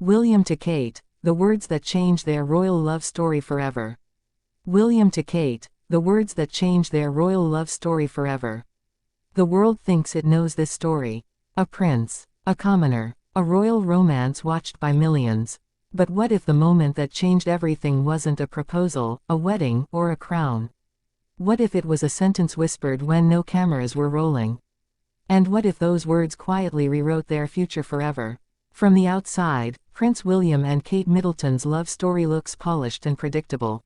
William to Kate, the words that change their royal love story forever. William to Kate, the words that change their royal love story forever. The world thinks it knows this story. A prince, a commoner, a royal romance watched by millions. But what if the moment that changed everything wasn't a proposal, a wedding, or a crown? What if it was a sentence whispered when no cameras were rolling? And what if those words quietly rewrote their future forever? From the outside, Prince William and Kate Middleton's love story looks polished and predictable.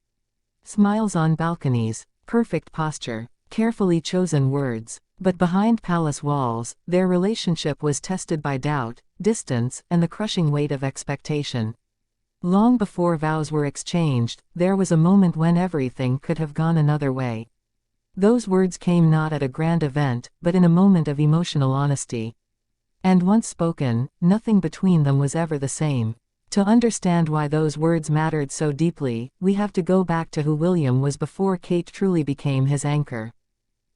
Smiles on balconies, perfect posture, carefully chosen words. But behind palace walls, their relationship was tested by doubt, distance, and the crushing weight of expectation. Long before vows were exchanged, there was a moment when everything could have gone another way. Those words came not at a grand event, but in a moment of emotional honesty. And once spoken, nothing between them was ever the same. To understand why those words mattered so deeply, we have to go back to who William was before Kate truly became his anchor.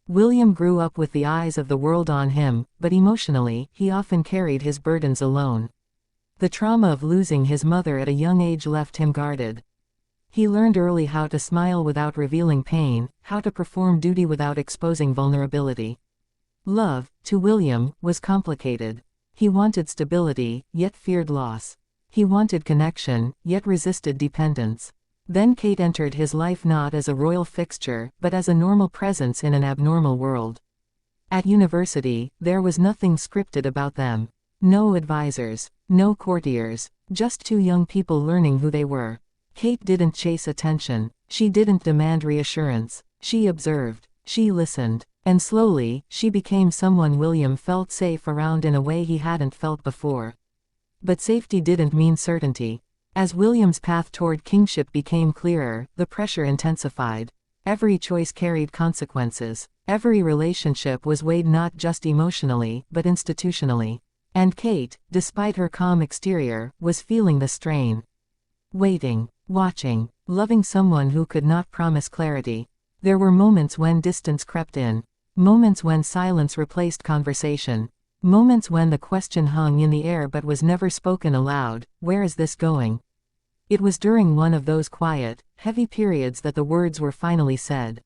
William grew up with the eyes of the world on him, but emotionally, he often carried his burdens alone. The trauma of losing his mother at a young age left him guarded. He learned early how to smile without revealing pain, how to perform duty without exposing vulnerability. Love, to William, was complicated. He wanted stability, yet feared loss. He wanted connection, yet resisted dependence. Then Kate entered his life not as a royal fixture, but as a normal presence in an abnormal world. At university, there was nothing scripted about them. No advisors, no courtiers, just two young people learning who they were. Kate didn't chase attention. She didn't demand reassurance. She observed. She listened. And slowly, she became someone William felt safe around in a way he hadn't felt before. But safety didn't mean certainty. As William's path toward kingship became clearer, the pressure intensified. Every choice carried consequences. Every relationship was weighed not just emotionally, but institutionally. And Kate, despite her calm exterior, was feeling the strain. Waiting, watching, loving someone who could not promise clarity. There were moments when distance crept in. Moments when silence replaced conversation. Moments when the question hung in the air but was never spoken aloud: where is this going? It was during one of those quiet, heavy periods that the words were finally said.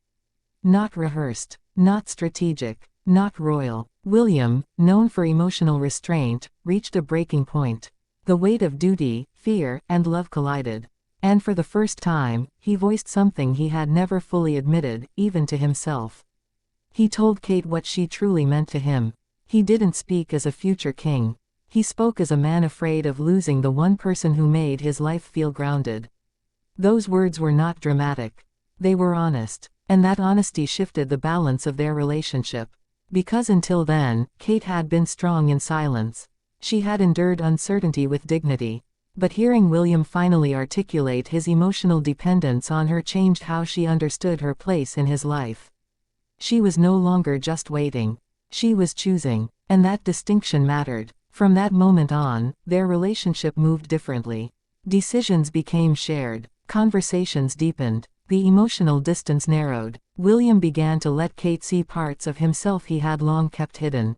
Not rehearsed, not strategic, not royal. William, known for emotional restraint, reached a breaking point. The weight of duty, fear, and love collided. And for the first time, he voiced something he had never fully admitted, even to himself. He told Kate what she truly meant to him. He didn't speak as a future king. He spoke as a man afraid of losing the one person who made his life feel grounded. Those words were not dramatic. They were honest. And that honesty shifted the balance of their relationship. Because until then, Kate had been strong in silence. She had endured uncertainty with dignity. But hearing William finally articulate his emotional dependence on her changed how she understood her place in his life. She was no longer just waiting. She was choosing. And that distinction mattered. From that moment on, their relationship moved differently. Decisions became shared. Conversations deepened. The emotional distance narrowed. William began to let Kate see parts of himself he had long kept hidden.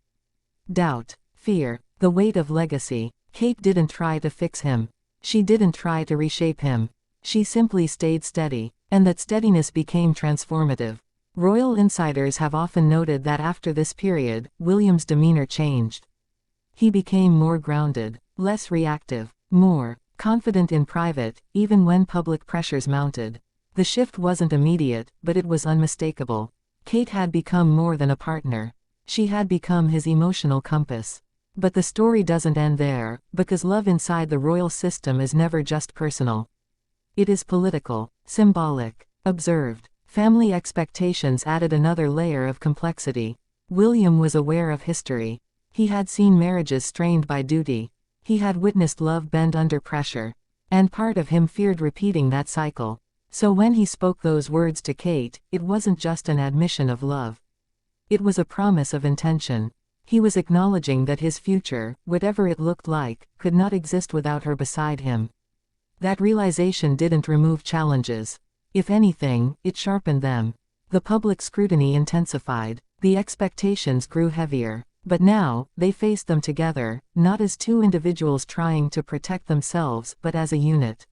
Doubt, fear, the weight of legacy. Kate didn't try to fix him. She didn't try to reshape him. She simply stayed steady. And that steadiness became transformative. Royal insiders have often noted that after this period, William's demeanor changed. He became more grounded, less reactive, more confident in private, even when public pressures mounted. The shift wasn't immediate, but it was unmistakable. Kate had become more than a partner. She had become his emotional compass. But the story doesn't end there, because love inside the royal system is never just personal. It is political, symbolic, observed. Family expectations added another layer of complexity. William was aware of history. He had seen marriages strained by duty. He had witnessed love bend under pressure. And part of him feared repeating that cycle. So when he spoke those words to Kate, it wasn't just an admission of love. It was a promise of intention. He was acknowledging that his future, whatever it looked like, could not exist without her beside him. That realization didn't remove challenges. If anything, it sharpened them. The public scrutiny intensified. The expectations grew heavier. But now, they faced them together, not as two individuals trying to protect themselves but as a unit.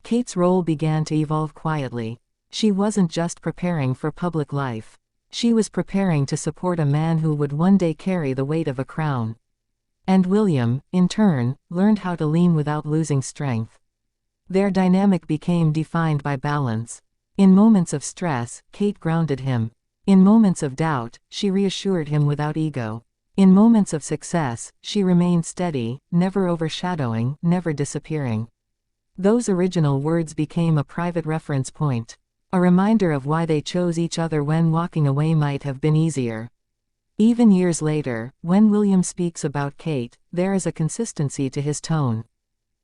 Kate's role began to evolve quietly. She wasn't just preparing for public life. She was preparing to support a man who would one day carry the weight of a crown. And William, in turn, learned how to lean without losing strength. Their dynamic became defined by balance. In moments of stress, Kate grounded him. In moments of doubt, she reassured him without ego. In moments of success, she remained steady, never overshadowing, never disappearing. Those original words became a private reference point. A reminder of why they chose each other when walking away might have been easier. Even years later, when William speaks about Kate, there is a consistency to his tone.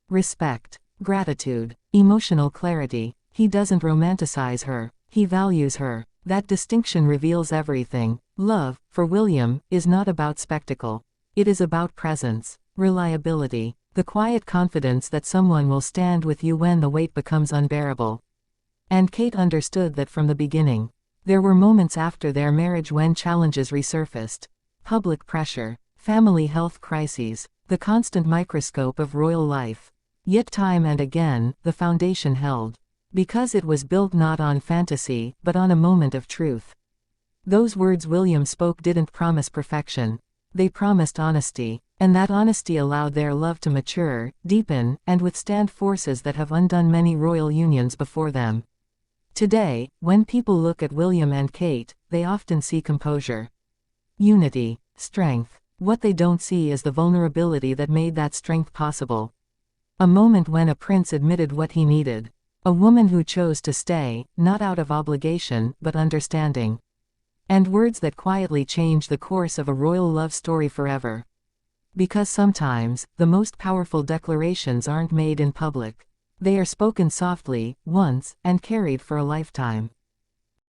Respect, gratitude, emotional clarity. He doesn't romanticize her, he values her. That distinction reveals everything. Love, for William, is not about spectacle. It is about presence, reliability, the quiet confidence that someone will stand with you when the weight becomes unbearable. And Kate understood that from the beginning. There were moments after their marriage when challenges resurfaced. Public pressure, family health crises, the constant microscope of royal life. Yet time and again, the foundation held. Because it was built not on fantasy, but on a moment of truth. Those words William spoke didn't promise perfection. They promised honesty, and that honesty allowed their love to mature, deepen, and withstand forces that have undone many royal unions before them. Today, when people look at William and Kate, they often see composure, unity, strength. What they don't see is the vulnerability that made that strength possible. A moment when a prince admitted what he needed. A woman who chose to stay, not out of obligation, but understanding. And words that quietly change the course of a royal love story forever. Because sometimes, the most powerful declarations aren't made in public. They are spoken softly, once, and carried for a lifetime.